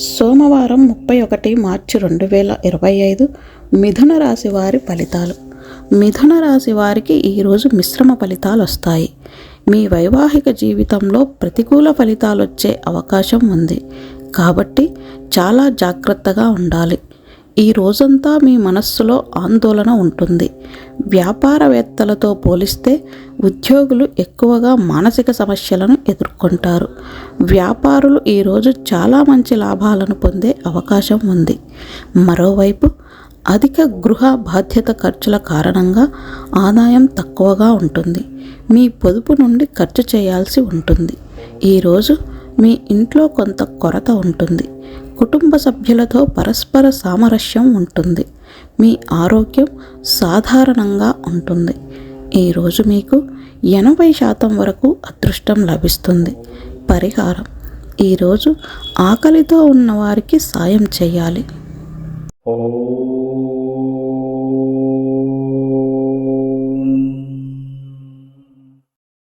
సోమవారం 31 మార్చి 2025 మిథున రాశి వారి ఫలితాలు. మిథున రాశి వారికి ఈరోజు మిశ్రమ ఫలితాలు వస్తాయి. మీ వైవాహిక జీవితంలో ప్రతికూల ఫలితాలు వచ్చే అవకాశం ఉంది, కాబట్టి చాలా జాగ్రత్తగా ఉండాలి. ఈ రోజంతా మీ మనస్సులో ఆందోళన ఉంటుంది. వ్యాపారవేత్తలతో పోలిస్తే ఉద్యోగులు ఎక్కువగా మానసిక సమస్యలను ఎదుర్కొంటారు. వ్యాపారులు ఈరోజు చాలా మంచి లాభాలను పొందే అవకాశం ఉంది. మరోవైపు అధిక గృహ బాధ్యత ఖర్చుల కారణంగా ఆదాయం తక్కువగా ఉంటుంది. మీ పొదుపు నుండి ఖర్చు చేయాల్సి ఉంటుంది. ఈరోజు మీ ఇంట్లో కొంత కొరత ఉంటుంది. కుటుంబ సభ్యులతో పరస్పర సామరస్యం ఉంటుంది. మీ ఆరోగ్యం సాధారణంగా ఉంటుంది. ఈరోజు మీకు 80% వరకు అదృష్టం లభిస్తుంది. పరిహారం: ఈరోజు ఆకలితో ఉన్నవారికి సాయం చేయాలి.